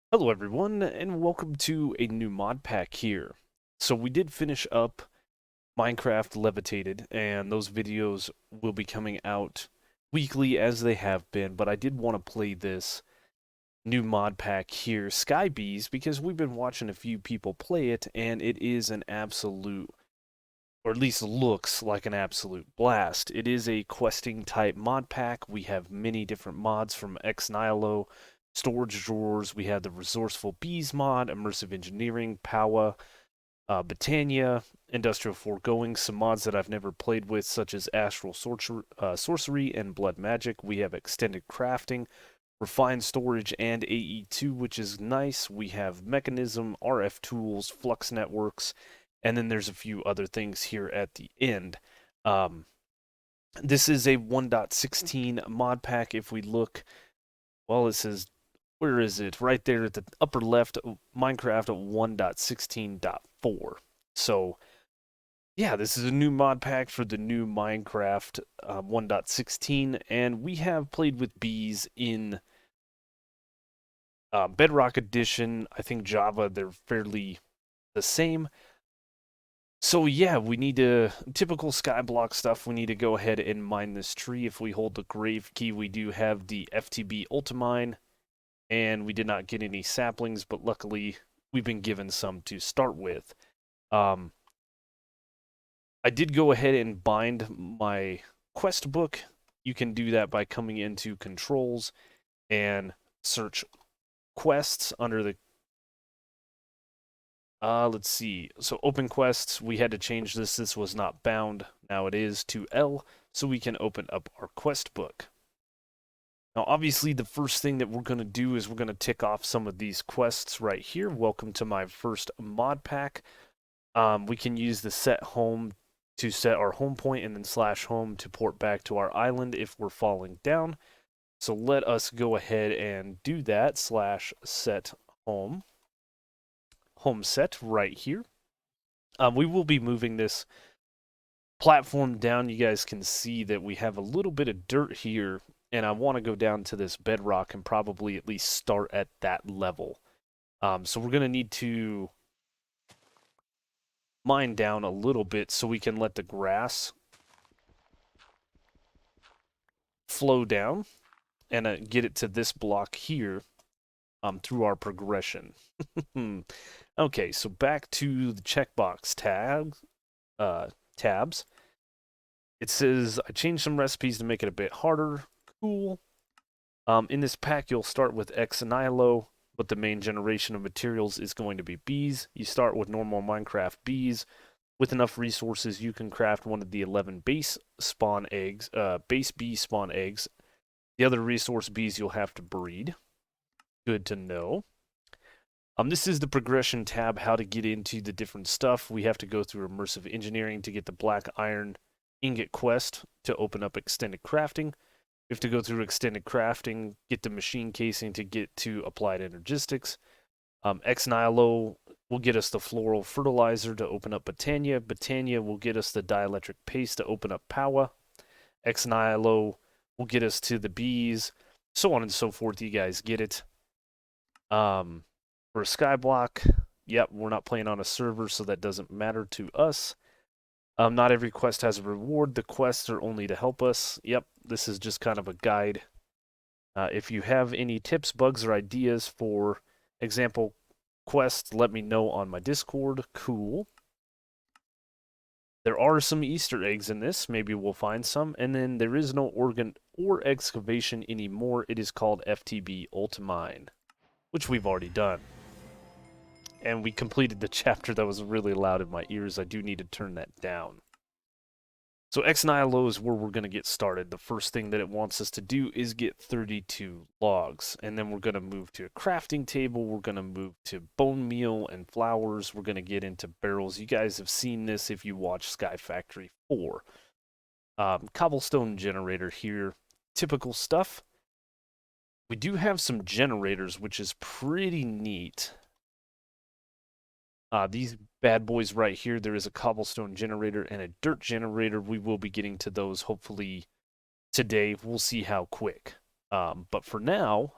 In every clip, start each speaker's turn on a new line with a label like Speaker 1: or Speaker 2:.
Speaker 1: Hello everyone, and welcome to a new mod pack here. So we did finish up Minecraft Levitated, and those videos will be coming out weekly as they have been, but I did want to play this new mod pack here, Sky Bees, because we've been watching a few people play it, and it is an absolute, or at least looks like an absolute blast. It is a questing type mod pack. We have many different mods from Ex Nihilo, storage drawers. We have the Resourceful Bees mod, Immersive Engineering, Powa, Botania, Industrial Foregoing, some mods that I've never played with, such as Astral Sorcery and Blood Magic. We have Extended Crafting, Refined Storage, and AE2, which is nice. We have Mechanism, RF Tools, Flux Networks, and then there's a few other things here at the end. Um, this is a 1.16 mod pack. If we look, well, it says, where is it? Right there at the upper left, Minecraft 1.16.4. So, yeah, this is a new mod pack for the new Minecraft 1.16, and we have played with bees in Bedrock Edition. I think Java, they're fairly the same. So yeah, we need to, typical Skyblock stuff, we need to go ahead and mine this tree. If we hold the grave key, we do have the FTB Ultimine, and we did not get any saplings, but luckily we've been given some to start with. Um, I did go ahead and bind my quest book. You can do that by coming into controls and search quests under the let's see. So open quests, we had to change this. This was not bound. Now it is to L, so we can open up our quest book. Now, obviously, the first thing that we're going to do is we're going to tick off some of these quests right here. Welcome to my first mod pack. We can use the set home to set our home point and then slash home to port back to our island if we're falling down. So let us go ahead and do that. Slash set home. Home set right here. We will be moving this platform down. You guys can see that we have a little bit of dirt here, and I want to go down to this bedrock and probably at least start at that level. So we're going to need to mine down a little bit so we can let the grass flow down and get it to this block here through our progression. Okay, so back to the checkbox tabs. It says I changed some recipes to make it a bit harder. Cool. In this pack, you'll start with Ex Nihilo, but the main generation of materials is going to be bees. You start with normal Minecraft bees. With enough resources, you can craft one of the 11 base bee spawn eggs. The other resource bees you'll have to breed. Good to know. This is the progression tab, how to get into the different stuff. We have to go through immersive engineering to get the black iron ingot quest to open up extended crafting. We have to go through extended crafting, get the machine casing to get to applied energistics. Ex Nihilo will get us the floral fertilizer to open up Botania. Botania will get us the dielectric paste to open up Powa. Ex Nihilo will get us to the bees, so on and so forth. You guys get it. For a skyblock, yep, we're not playing on a server, so that doesn't matter to us. Not every quest has a reward. The quests are only to help us. Yep, this is just kind of a guide. If you have any tips, bugs, or ideas for example quests, let me know on my Discord. Cool. There are some Easter eggs in this. Maybe we'll find some. And then there is no organ or excavation anymore. It is called FTB Ultimine, which we've already done. And we completed the chapter that was really loud in my ears. I do need to turn that down. So Ex Nihilo is where we're going to get started. The first thing that it wants us to do is get 32 logs. And then we're going to move to a crafting table. We're going to move to bone meal and flowers. We're going to get into barrels. You guys have seen this if you watch Sky Factory 4. Cobblestone Generator here. Typical stuff. We do have some generators, which is pretty neat. These bad boys right here, there is a cobblestone generator and a dirt generator. We will be getting to those hopefully today. We'll see how quick. But for now,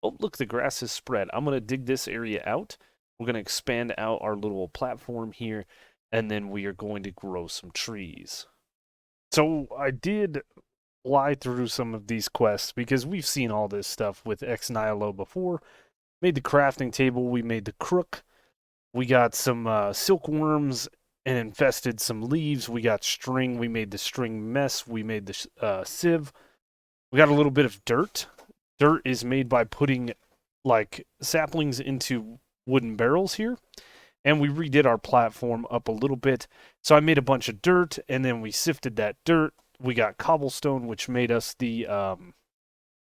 Speaker 1: Oh, look, the grass is spread. I'm going to dig this area out. We're going to expand out our little platform here, and then we are going to grow some trees. So I did fly through some of these quests because we've seen all this stuff with Ex Nihilo before. Made the crafting table, we made the crook, we got some silkworms and infested some leaves, we got string, we made the string mess, we made the sieve. We got a little bit of dirt. Dirt is made by putting like saplings into wooden barrels here. And we redid our platform up a little bit. So I made a bunch of dirt, and then we sifted that dirt. We got cobblestone, which made us the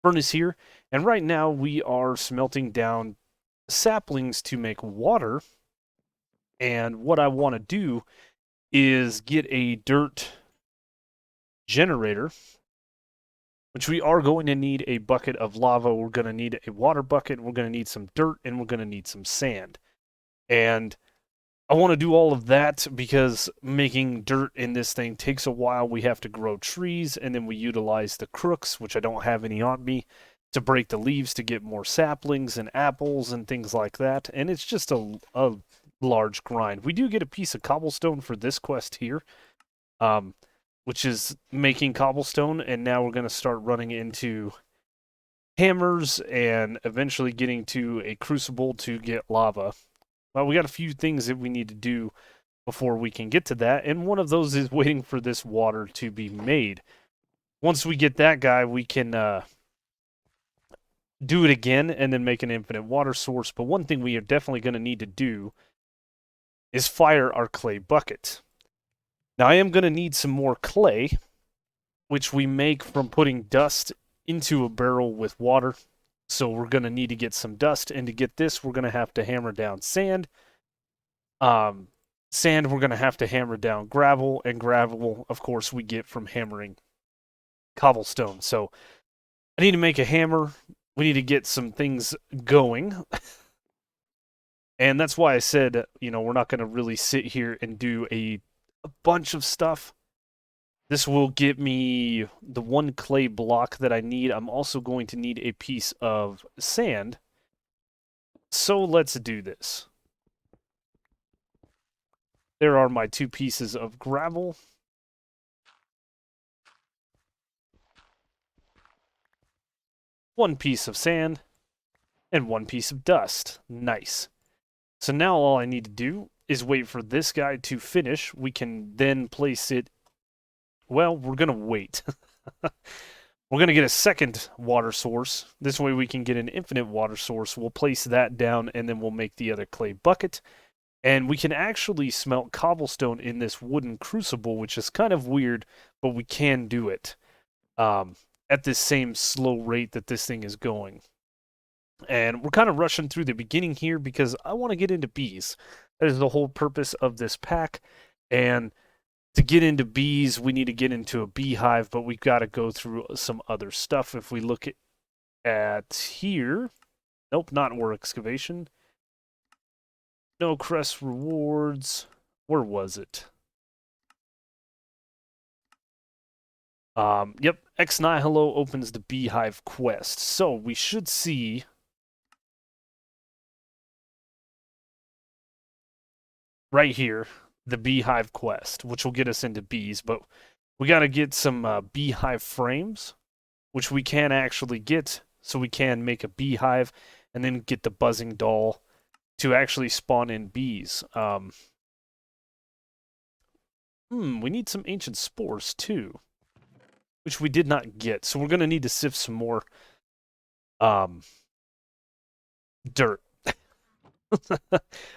Speaker 1: furnace here. And right now we are smelting down saplings to make water. And what I want to do is get a dirt generator, which we are going to need a bucket of lava. We're going to need a water bucket. We're going to need some dirt, and we're going to need some sand. And I want to do all of that because making dirt in this thing takes a while. We have to grow trees, and then we utilize the crooks, which I don't have any on me, to break the leaves to get more saplings and apples and things like that. And it's just a large grind. We do get a piece of cobblestone for this quest here, which is making cobblestone, and now we're going to start running into hammers and eventually getting to a crucible to get lava. Well, we got a few things that we need to do before we can get to that, and one of those is waiting for this water to be made. Once we get that guy, we can do it again and then make an infinite water source. But one thing we are definitely going to need to do is fire our clay bucket. Now, I am going to need some more clay, which we make from putting dust into a barrel with water. So we're going to need to get some dust, and to get this, we're going to have to hammer down sand. Sand, we're going to have to hammer down gravel, and gravel, of course, we get from hammering cobblestone. So I need to make a hammer. We need to get some things going. And that's why I said, we're not going to really sit here and do a bunch of stuff. This will give me the one clay block that I need. I'm also going to need a piece of sand. So let's do this. There are my 2 pieces of gravel. One piece of sand. And 1 piece of dust. Nice. So now all I need to do is wait for this guy to finish. We can then place it. Well, we're going to wait. We're going to get a second water source. This way we can get an infinite water source. We'll place that down, and then we'll make the other clay bucket. And we can actually smelt cobblestone in this wooden crucible, which is kind of weird, but we can do it at this same slow rate that this thing is going. And we're kind of rushing through the beginning here because I want to get into bees. That is the whole purpose of this pack. And to get into bees, we need to get into a beehive, but we've got to go through some other stuff. If we look at here, nope, not ore excavation. No crest rewards. Where was it? Yep, Ex Nihilo opens the Beehive Quest. So we should see right here the Beehive Quest, which will get us into bees, but we got to get some beehive frames, which we can actually get, so we can make a beehive, and then get the buzzing doll to actually spawn in bees. We need some ancient spores too, which we did not get, so we're going to need to sift some more dirt.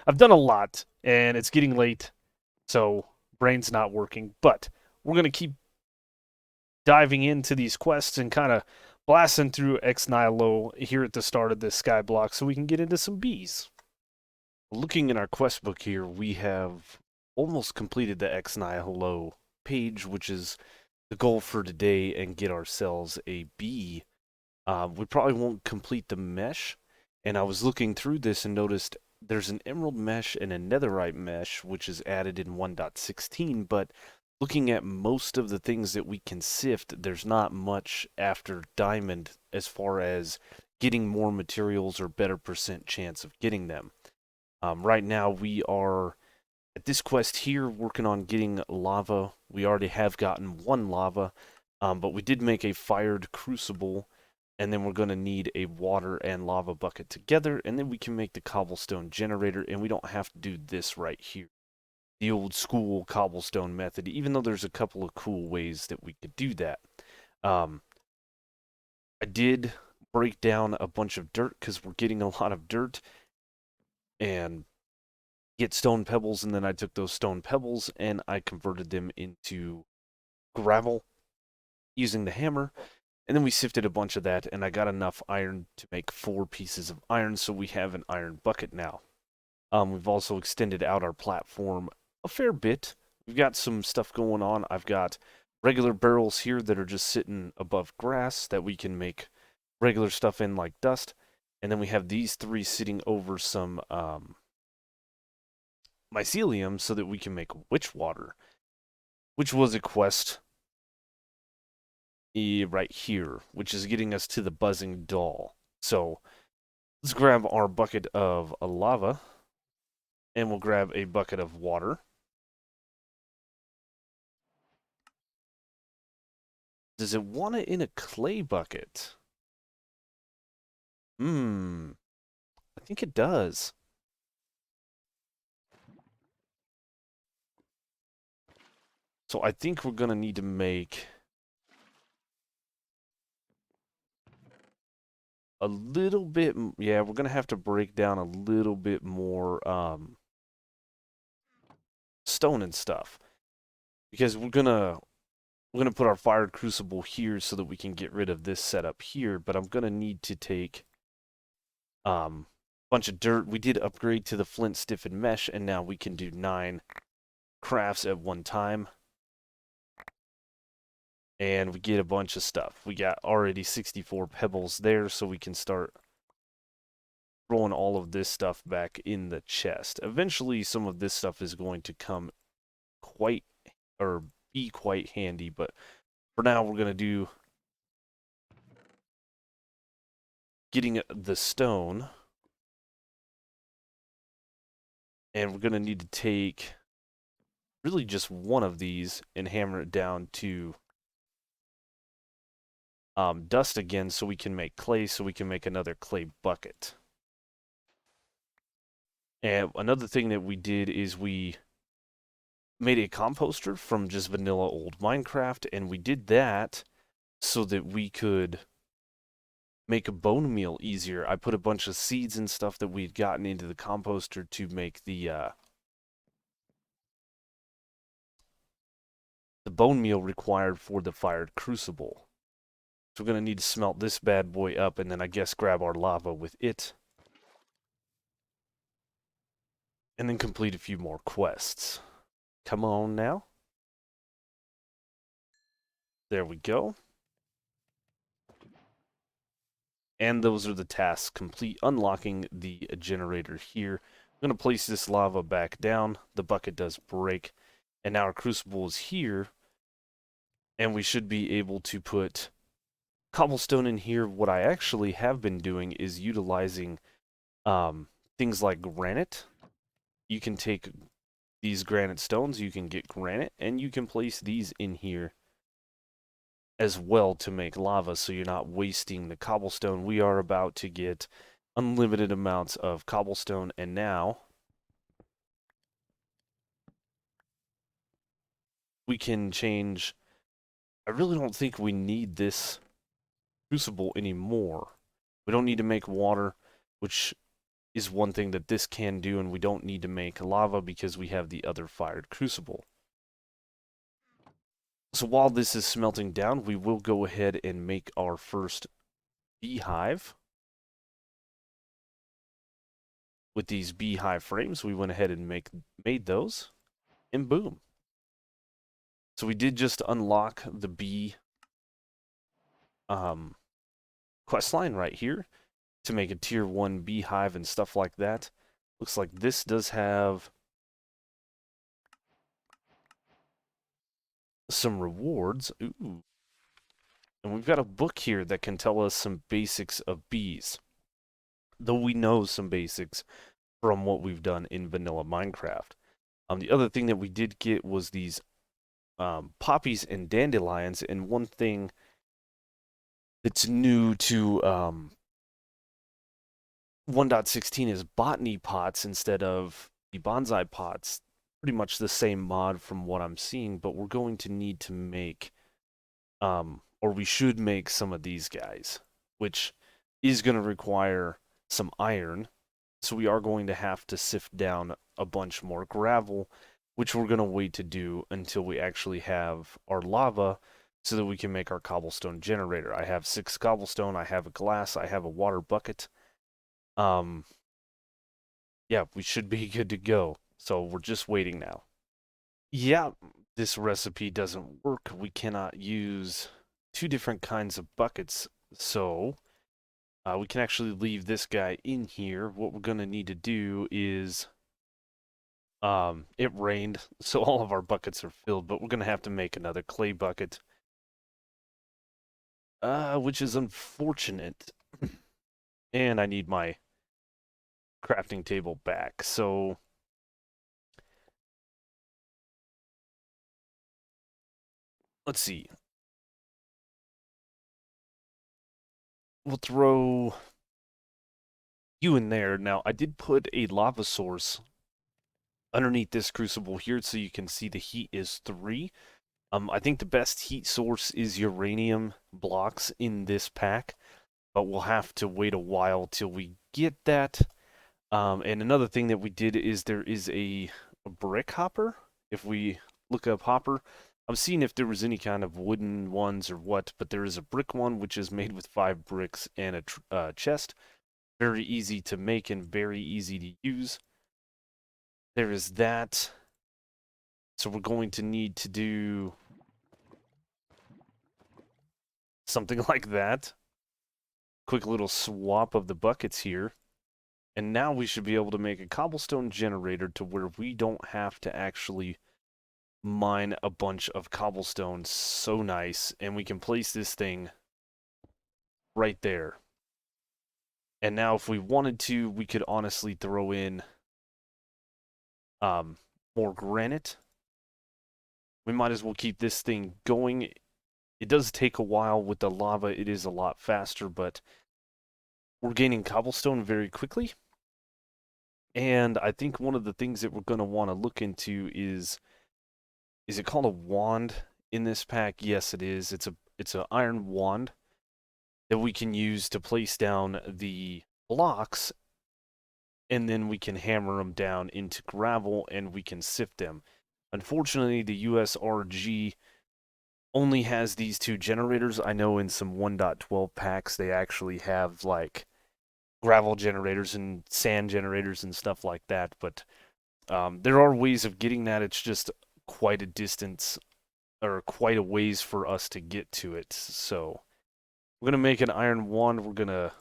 Speaker 1: I've done a lot, and it's getting late, so brain's not working, but we're going to keep diving into these quests and kind of blasting through Ex Nihilo here at the start of this sky block so we can get into some bees. Looking in our quest book here, we have almost completed the Ex Nihilo page, which is the goal for today, and get ourselves a bee. We probably won't complete the mesh, and I was looking through this and noticed there's an emerald mesh and a netherite mesh, which is added in 1.16, but looking at most of the things that we can sift, there's not much after diamond as far as getting more materials or better percent chance of getting them. Right now we are at this quest here working on getting lava. We already have gotten one lava, but we did make a fired crucible, and then we're going to need a water and lava bucket together, and then we can make the cobblestone generator, and we don't have to do this right here, the old school cobblestone method, even though there's a couple of cool ways that we could do that. Um, I did break down a bunch of dirt because we're getting a lot of dirt, and get stone pebbles, and then I took those stone pebbles and I converted them into gravel using the hammer, and then we sifted a bunch of that, and I got enough iron to make 4 pieces of iron, so we have an iron bucket now. We've also extended out our platform a fair bit. We've got some stuff going on. I've got regular barrels here that are just sitting above grass that we can make regular stuff in, like dust, and then we have these 3 sitting over some mycelium so that we can make witch water, which was a quest right here, which is getting us to the buzzing doll. So let's grab our bucket of lava, and we'll grab a bucket of water. Does it want it in a clay bucket? I think it does. So I think we're going to need to make a little bit, yeah, we're going to have to break down a little bit more stone and stuff, because we're gonna put our fired crucible here so that we can get rid of this setup here, but I'm gonna need to take a bunch of dirt. We did upgrade to the flint stiffened mesh, and now we can do 9 crafts at one time. And we get a bunch of stuff. We got already 64 pebbles there, so we can start throwing all of this stuff back in the chest. Eventually, some of this stuff is going to come quite, or be quite handy, but for now, we're going to do getting the stone. And we're going to need to take really just one of these and hammer it down to dust again so we can make clay, so we can make another clay bucket. And another thing that we did is we made a composter from just vanilla old Minecraft, and we did that so that we could make a bone meal easier. I put a bunch of seeds and stuff that we'd gotten into the composter to make the bone meal required for the fired crucible. So we're going to need to smelt this bad boy up, and then I guess grab our lava with it. And then complete a few more quests. Come on now. There we go. And those are the tasks complete. Unlocking the generator here. I'm going to place this lava back down. The bucket does break. And now our crucible is here. And we should be able to put cobblestone in here. What I actually have been doing is utilizing things like granite. You can take these granite stones, you can get granite, and you can place these in here as well to make lava, so you're not wasting the cobblestone. We are about to get unlimited amounts of cobblestone, and now we can change. I really don't think we need this crucible anymore. We don't need to make water, which is one thing that this can do, and we don't need to make lava because we have the other fired crucible. So while this is smelting down, we will go ahead and make our first beehive. With these beehive frames, we went ahead and made those, and boom. So we did just unlock the bee quest line right here to make a tier 1 beehive and stuff like that. Looks like this does have some rewards. Ooh. And we've got a book here that can tell us some basics of bees, though we know some basics from what we've done in vanilla Minecraft. The other thing that we did get was these poppies and dandelions, and one thing that's new to 1.16 is Botany Pots instead of the bonsai pots. Pretty much the same mod from what I'm seeing, but we're going to need to make, or we should make some of these guys, which is going to require some iron. So we are going to have to sift down a bunch more gravel, which we're going to wait to do until we actually have our lava so that we can make our cobblestone generator. I have 6 cobblestone, I have a glass, I have a water bucket. Um, yeah, we should be good to go. So we're just waiting now. Yeah, this recipe doesn't work. We cannot use 2 different kinds of buckets. So we can actually leave this guy in here. What we're going to need to do is, it rained, so all of our buckets are filled, but we're going to have to make another clay bucket, which is unfortunate. And I need my crafting table back. So let's see. We'll throw you in there. Now, I did put a lava source underneath this crucible here so you can see the heat is 3. I think the best heat source is uranium blocks in this pack, but we'll have to wait a while till we get that. And another thing that we did is there is a brick hopper. If we look up hopper, I'm seeing if there was any kind of wooden ones or what, but there is a brick one which is made with 5 bricks and a chest. Very easy to make and very easy to use. There is that. So we're going to need to do something like that. Quick little swap of the buckets here. And now we should be able to make a cobblestone generator to where we don't have to actually mine a bunch of cobblestone. So nice. And we can place this thing right there. And now if we wanted to, we could honestly throw in more granite. We might as well keep this thing going. It does take a while with the lava. It is a lot faster, but we're gaining cobblestone very quickly. And I think one of the things that we're going to want to look into is it called a wand in this pack? Yes, it is. It's an iron wand that we can use to place down the blocks, and then we can hammer them down into gravel and we can sift them. Unfortunately, the USRG only has these 2 generators. I know in some 1.12 packs they actually have like gravel generators and sand generators and stuff like that, but there are ways of getting that. It's just quite a distance or quite a ways for us to get to it. So we're going to make an iron wand. We're going to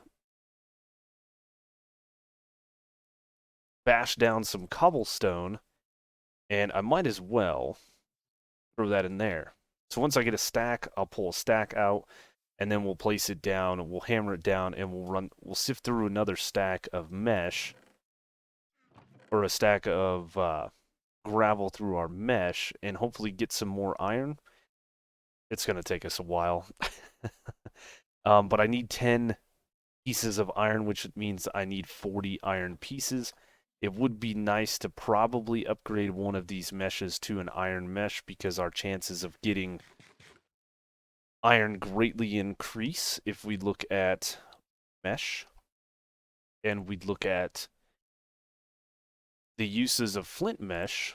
Speaker 1: bash down some cobblestone, and I might as well throw that in there. So once I get a stack, I'll pull a stack out, and then we'll place it down, and we'll hammer it down, and we'll sift through another stack of mesh, or a stack of gravel through our mesh, and hopefully get some more iron. It's going to take us a while. But I need 10 pieces of iron, which means I need 40 iron pieces. It would be nice to probably upgrade one of these meshes to an iron mesh because our chances of getting iron greatly increase if we look at mesh and we'd look at the uses of flint mesh.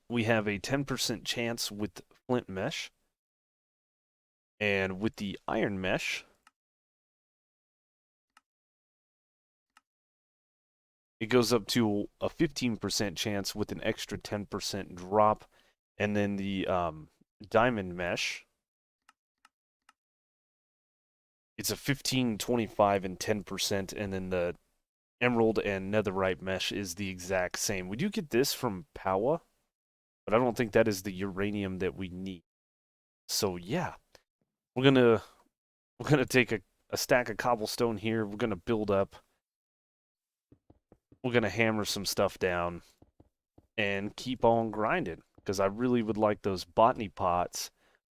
Speaker 1: We have a 10% chance with flint mesh, and with the iron mesh, it goes up to a 15% chance with an extra 10% drop. And then the diamond mesh, it's a 15, 25, and 10%. And then the emerald and netherite mesh is the exact same. We do get this from Powa, but I don't think that is the uranium that we need. So yeah, we're gonna we're gonna take a stack of cobblestone here. We're gonna build up. We're gonna hammer some stuff down and keep on grinding because I really would like those botany pots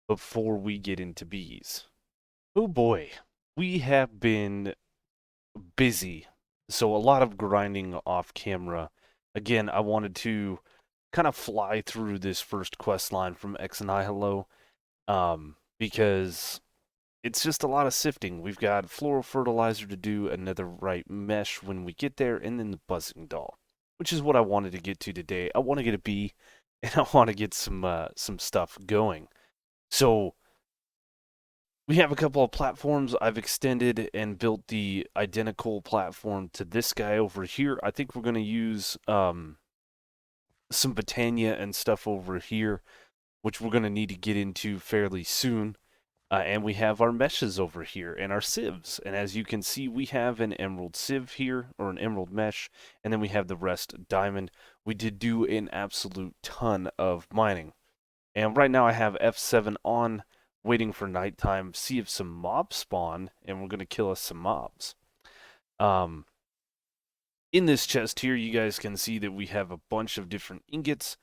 Speaker 1: before we get into bees. Oh boy, we have been busy. So a lot of grinding off camera. Again, I wanted to kind of fly through this first quest line from X and I Hello, because it's just a lot of sifting. We've got floral fertilizer to do, another right mesh when we get there, and then the buzzing doll, which is what I wanted to get to today. I want to get a bee, and I want to get some stuff going. So we have a couple of platforms. I've extended and built the identical platform to this guy over here. I think we're going to use some Botania and stuff over here, which we're going to need to get into fairly soon. And we have our meshes over here and our sieves. And as you can see, we have an emerald sieve here, or an emerald mesh, and then we have the rest diamond. We did do an absolute ton of mining. And right now I have F7 on, waiting for nighttime, see if some mobs spawn, and we're going to kill us some mobs. Um, in this chest here, you guys can see that we have a bunch of different ingots.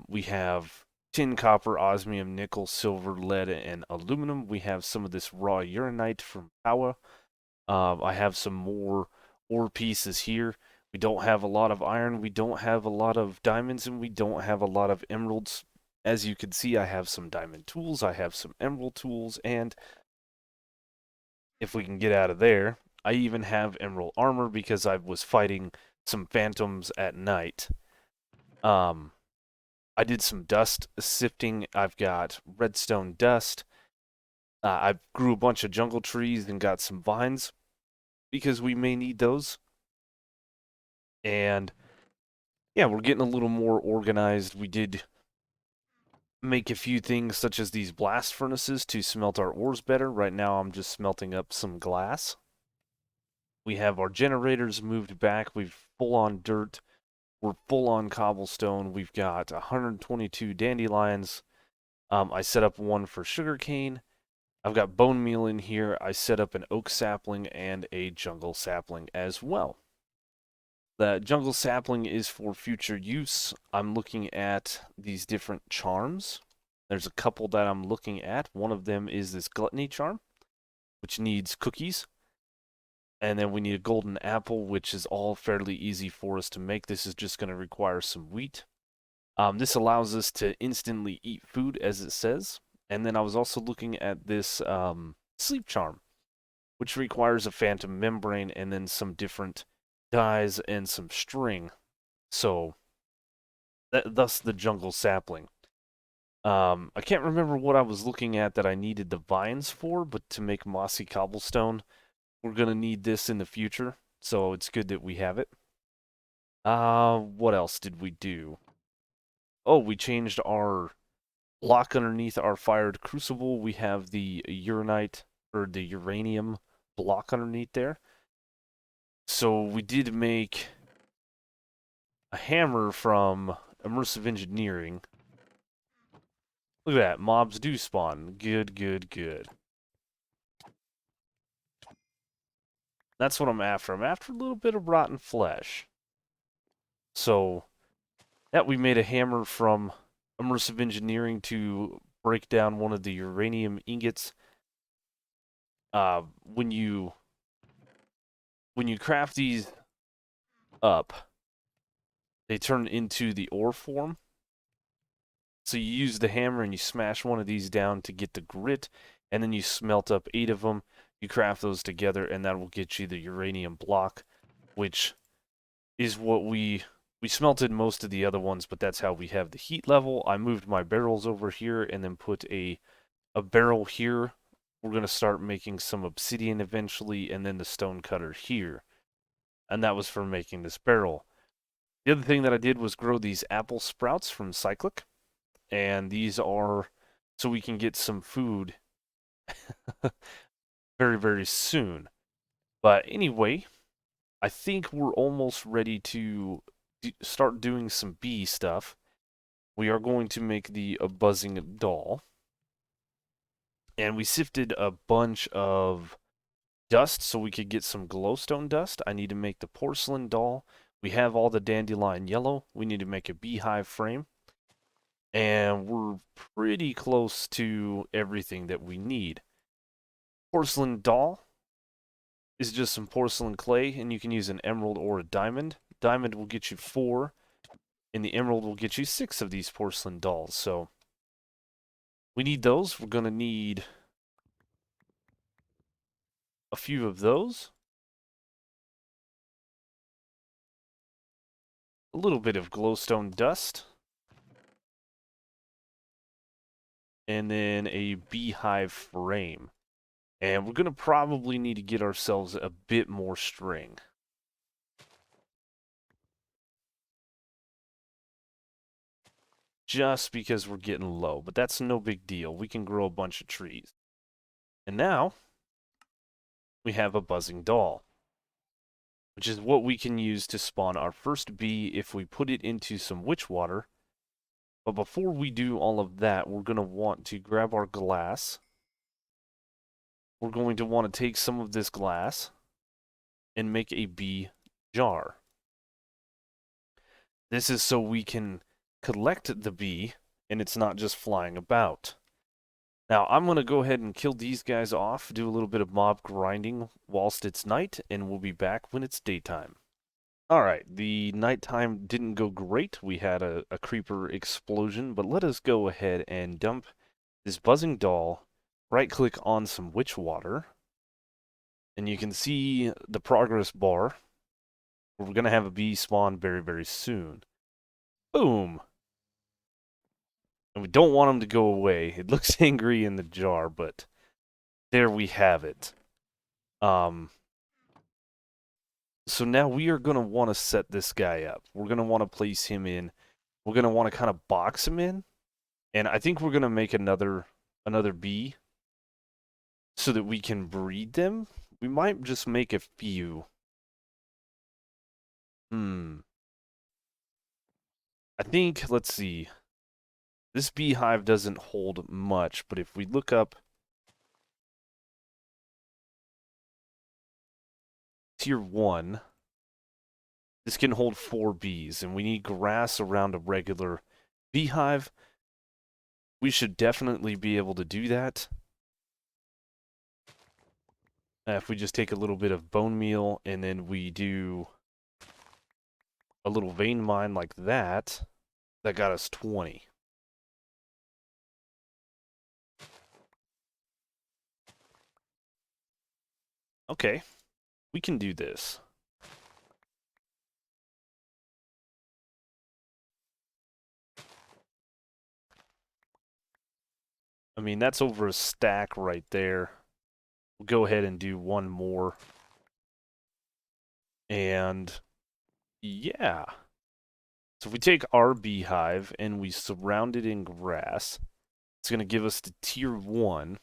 Speaker 1: We have tin, copper, osmium, nickel, silver, lead, and aluminum. We have some of this raw uranite from Power. I have some more ore pieces here. We don't have a lot of iron, we don't have a lot of diamonds, and we don't have a lot of emeralds. As you can see, I have some diamond tools, I have some emerald tools, and if we can get out of there, I even have emerald armor because I was fighting some phantoms at night. Um, I did some dust sifting. I've got redstone dust. I grew a bunch of jungle trees and got some vines because we may need those. And yeah, we're getting a little more organized. We did make a few things such as these blast furnaces to smelt our ores better. Right now I'm just smelting up some glass. We have our generators moved back. We've full on dirt. We're full on cobblestone. We've got 122 dandelions. I set up one for sugarcane. I've got bone meal in here. I set up an oak sapling and a jungle sapling as well. The jungle sapling is for future use. I'm looking at these different charms. There's a couple that I'm looking at. One of them is this gluttony charm, which needs cookies. And then we need a golden apple, which is all fairly easy for us to make. This is just going to require some wheat. This allows us to instantly eat food, as it says. And then I was also looking at this sleep charm, which requires a phantom membrane and then some different dyes and some string. So, thus the jungle sapling. I can't remember what I was looking at that I needed the vines for, but to make mossy cobblestone, we're going to need this in the future. So it's good that we have it. What else did we do? Oh, we changed our block underneath our fired crucible. We have the uranite, or the uranium block underneath there. So we did make a hammer from immersive engineering. Look at that, mobs do spawn. Good, good, good. That's what I'm after. I'm after a little bit of rotten flesh. So, yeah, we made a hammer from immersive engineering to break down one of the uranium ingots. When you craft these up, they turn into the ore form. So you use the hammer and you smash one of these down to get the grit, and then you smelt up 8 of them. You craft those together, and that will get you the uranium block, which is what we smelted most of the other ones, but that's how we have the heat level. I moved my barrels over here and then put a barrel here. We're going to start making some obsidian eventually, and then the stone cutter here. And that was for making this barrel. The other thing that I did was grow these apple sprouts from Cyclic, and these are so we can get some food very, very soon. But anyway, I think we're almost ready to start doing some bee stuff. We are going to make the buzzing doll. And we sifted a bunch of dust so we could get some glowstone dust. I need to make the porcelain doll. We have all the dandelion yellow. We need to make a beehive frame. And we're pretty close to everything that we need. Porcelain doll is just some porcelain clay, and you can use an emerald or a diamond. Diamond will get you 4, and the emerald will get you 6 of these porcelain dolls. So we need those. We're going to need a few of those. A little bit of glowstone dust. And then a beehive frame. And we're going to probably need to get ourselves a bit more string. Just because we're getting low, but that's no big deal. We can grow a bunch of trees. And now, we have a buzzing doll, which is what we can use to spawn our first bee if we put it into some witch water. But before we do all of that, we're going to want to grab our glass. We're going to want to take some of this glass and make a bee jar. This is so we can collect the bee and it's not just flying about. Now, I'm going to go ahead and kill these guys off, do a little bit of mob grinding whilst it's night, and we'll be back when it's daytime. Alright, the nighttime didn't go great. We had a creeper explosion, but let us go ahead and dump this buzzing doll, right-click on some witch water, and you can see the progress bar. We're going to have a bee spawn very, very soon. Boom! And we don't want him to go away. It looks angry in the jar, but there we have it. So now we are going to want to set this guy up. We're going to want to place him in. We're going to want to kind of box him in. And I think we're going to make another bee so that we can breed them. We might just make a few. I think, let's see. This beehive doesn't hold much, but if we look up tier 1, this can hold 4 bees, and we need grass around a regular beehive. We should definitely be able to do that. If we just take a little bit of bone meal and then we do a little vein mine like that, that got us 20. Okay, we can do this. I mean, that's over a stack right there. We'll go ahead and do one more. And yeah. So if we take our beehive and we surround it in grass, it's going to give us the tier 1.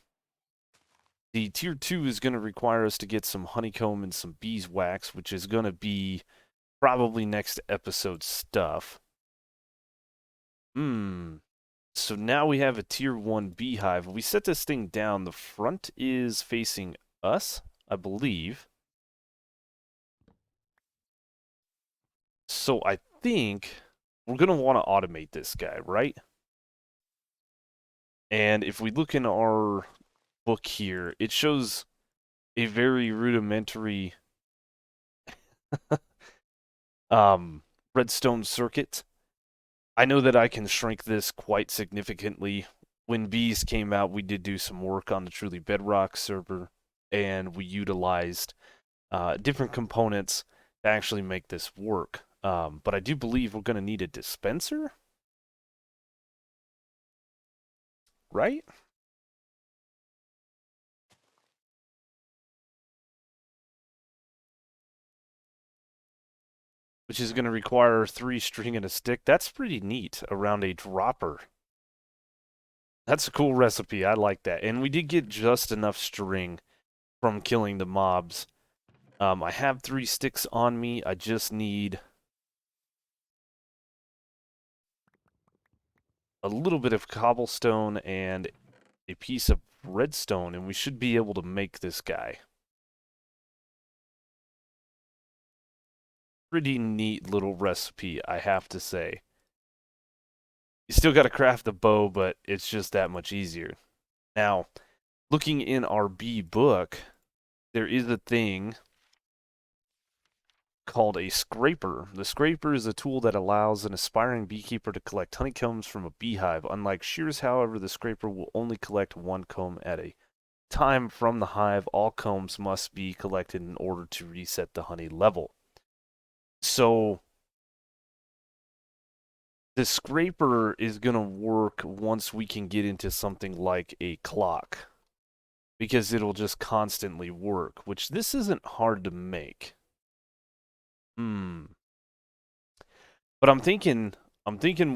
Speaker 1: The tier 2 is going to require us to get some honeycomb and some beeswax, which is going to be probably next episode stuff. So now we have a tier 1 beehive. We set this thing down. The front is facing us, I believe. So I think we're going to want to automate this guy, right? And if we look in our book here, it shows a very rudimentary Redstone Circuit. I know that I can shrink this quite significantly. When bees came out, we did do some work on the Truly Bedrock server, and we utilized different components to actually make this work. But I do believe we're going to need a dispenser, right? Which is going to require 3 string and a stick. That's pretty neat around a dropper. That's a cool recipe. I like that. And we did get just enough string from killing the mobs. I have 3 sticks on me. I just need a little bit of cobblestone and a piece of redstone, and we should be able to make this guy. Pretty neat little recipe, I have to say. You still got to craft the bow, but it's just that much easier. Now, looking in our bee book, there is a thing called a scraper. The scraper is a tool that allows an aspiring beekeeper to collect honeycombs from a beehive. Unlike shears, however, the scraper will only collect one comb at a time from the hive. All combs must be collected in order to reset the honey level. So the scraper is going to work once we can get into something like a clock, because it'll just constantly work, which this isn't hard to make. But I'm thinking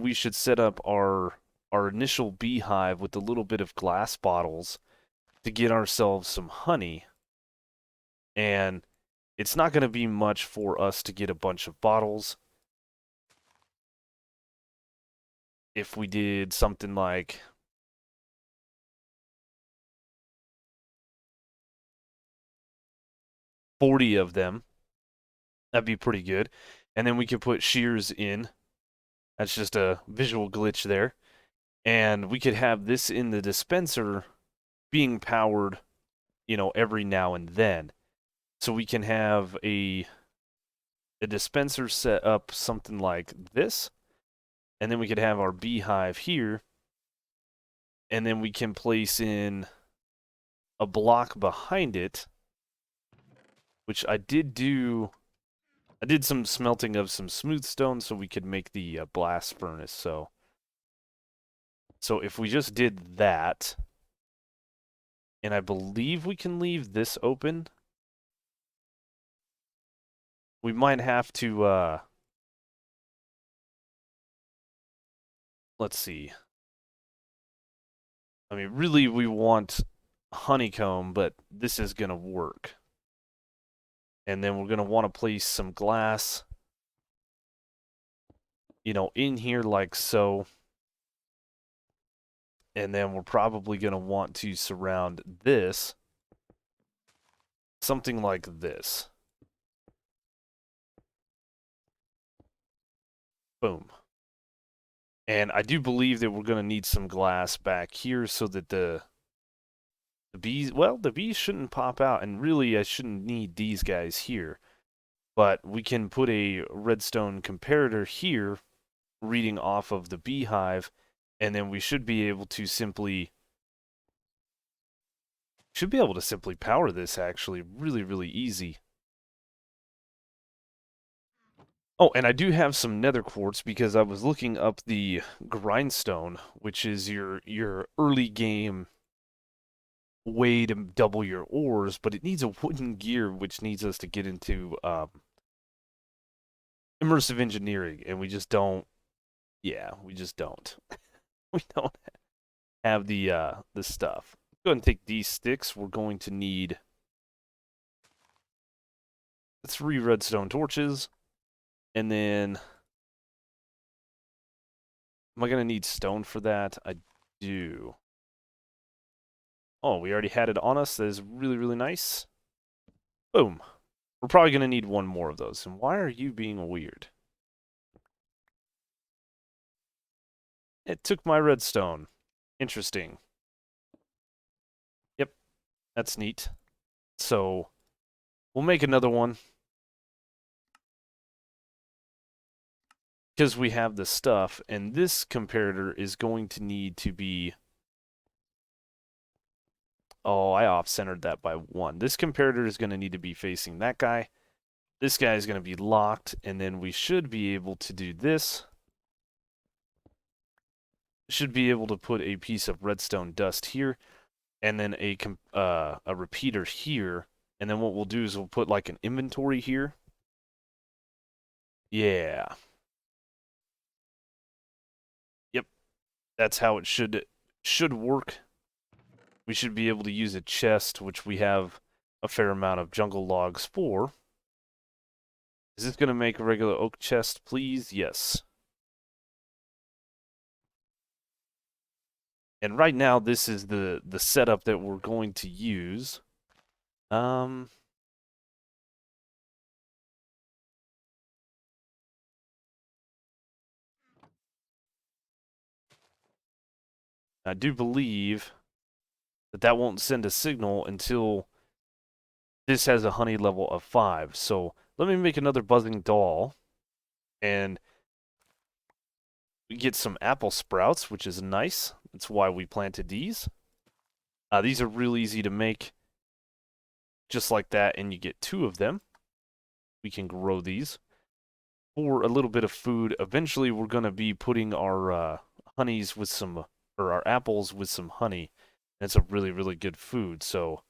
Speaker 1: we should set up our initial beehive with a little bit of glass bottles to get ourselves some honey. And it's not going to be much for us to get a bunch of bottles. If we did something like 40 of them, that'd be pretty good. And then we could put shears in. That's just a visual glitch there. And we could have this in the dispenser being powered, every now and then. So we can have a dispenser set up something like this. And then we could have our beehive here. And then we can place in a block behind it, which I did do. I did some smelting of some smooth stone so we could make the blast furnace. So if we just did that, and I believe we can leave this open, we might have to, let's see. I mean, really we want honeycomb, but this is going to work. And then we're going to want to place some glass, in here like so. And then we're probably going to want to surround this something like this. Boom. And I do believe that we're going to need some glass back here so that the bees, well, the bees shouldn't pop out. And really, I shouldn't need these guys here. But we can put a redstone comparator here reading off of the beehive. And then we should be able to simply power this actually really, really easy. Oh, and I do have some nether quartz because I was looking up the grindstone, which is your early game way to double your ores, but it needs a wooden gear, which needs us to get into immersive engineering, and we just don't. Yeah, we just don't. We don't have the stuff. Go ahead and take these sticks. We're going to need 3 redstone torches, and then am I gonna need stone for that? I do. Oh, we already had it on us. That is really, really nice. Boom. We're probably going to need one more of those. And why are you being weird? It took my redstone. Interesting. Yep, that's neat. So, we'll make another one. Because we have the stuff, and this comparator is going to need to be... Oh, I off-centered that by 1. This comparator is going to need to be facing that guy. This guy is going to be locked, and then we should be able to do this. Should be able to put a piece of redstone dust here, and then a repeater here. And then what we'll do is we'll put like an inventory here. Yeah. Yep. That's how it should work. We should be able to use a chest, which we have a fair amount of jungle logs for. Is this going to make a regular oak chest, please? Yes. And right now, this is the setup that we're going to use. I do believe that that won't send a signal until this has a honey level of 5. So let me make another buzzing doll, and we get some apple sprouts, which is nice. That's why we planted these. These are real easy to make, just like that, and you get 2 of them. We can grow these for a little bit of food. Eventually, we're going to be putting our honeys with some, or our apples with some honey. It's a really, really good food. So,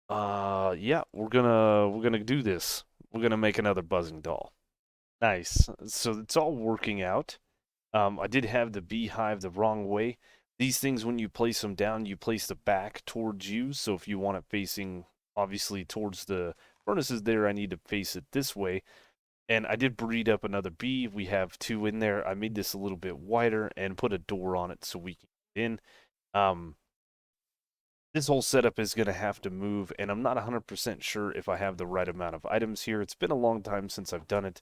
Speaker 1: yeah, we're gonna do this. We're gonna make another buzzing doll. Nice. So it's all working out. I did have the beehive the wrong way. These things, when you place them down, you place the back towards you. So if you want it facing, obviously, towards the furnaces there, I need to face it this way. And I did breed up another bee. We have 2 in there. I made this a little bit wider and put a door on it so we can get in. This whole setup is going to have to move, and I'm not 100% sure if I have the right amount of items here. It's been a long time since I've done it,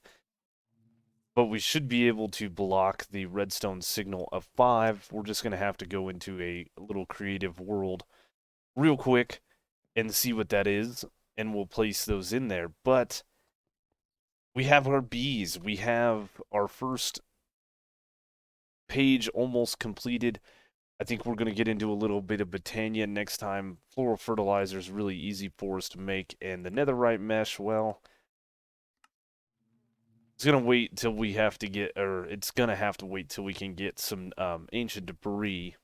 Speaker 1: but we should be able to block the redstone signal of 5. We're just going to have to go into a little creative world real quick and see what that is, and we'll place those in there. But we have our bees. We have our first page almost completed. I think we're going to get into a little bit of Botania next time. Floral fertilizer is really easy for us to make, and the netherite mesh, well, it's going to wait till we have to get, or it's going to have to wait till we can get some ancient debris,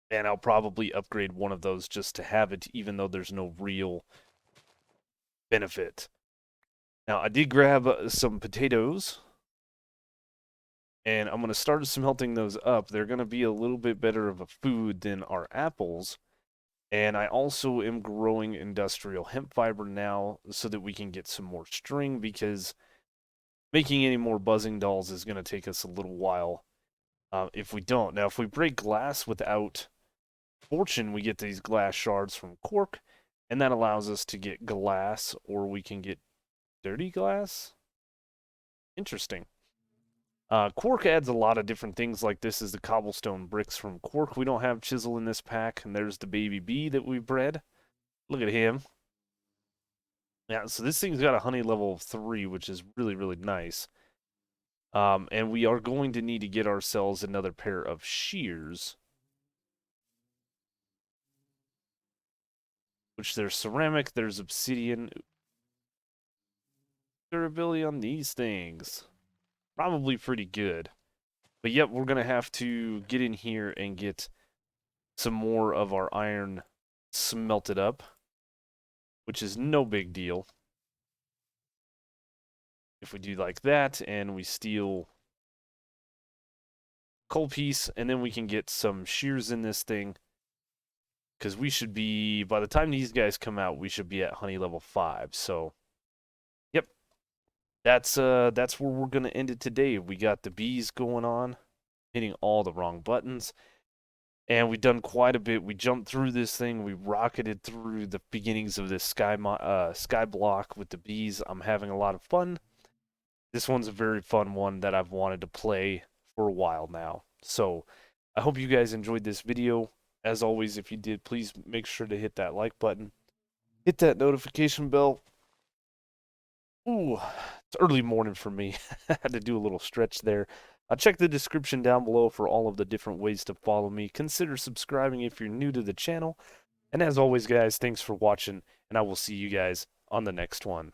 Speaker 1: and I'll probably upgrade one of those just to have it, even though there's no real benefit. Now, I did grab some potatoes, and I'm going to start smelting those up. They're going to be a little bit better of a food than our apples. And I also am growing industrial hemp fiber now so that we can get some more string, because making any more buzzing dolls is going to take us a little while if we don't. Now, if we break glass without fortune, we get these glass shards from cork, and that allows us to get glass, or we can get dirty glass. Interesting. Cork adds a lot of different things, like this is the cobblestone bricks from cork. We don't have chisel in this pack, and there's the baby bee that we bred. Look at him. Yeah, so this thing's got a honey level of 3, which is really, really nice. And we are going to need to get ourselves another pair of shears, which there's ceramic, there's obsidian. Durability on these things, probably pretty good. But yep, we're going to have to get in here and get some more of our iron smelted up, which is no big deal. If we do like that, and we steal coal piece, and then we can get some shears in this thing, because we should be, by the time these guys come out, we should be at honey level 5. So, yep, that's where we're gonna end it today. We got the bees going on, hitting all the wrong buttons, and we've done quite a bit. We jumped through this thing, we rocketed through the beginnings of this sky block with the bees. I'm having a lot of fun. This one's a very fun one that I've wanted to play for a while now. So, I hope you guys enjoyed this video. As always, if you did, please make sure to hit that like button. Hit that notification bell. Ooh, it's early morning for me. I had to do a little stretch there. Check the description down below for all of the different ways to follow me. Consider subscribing if you're new to the channel. And as always, guys, thanks for watching, and I will see you guys on the next one.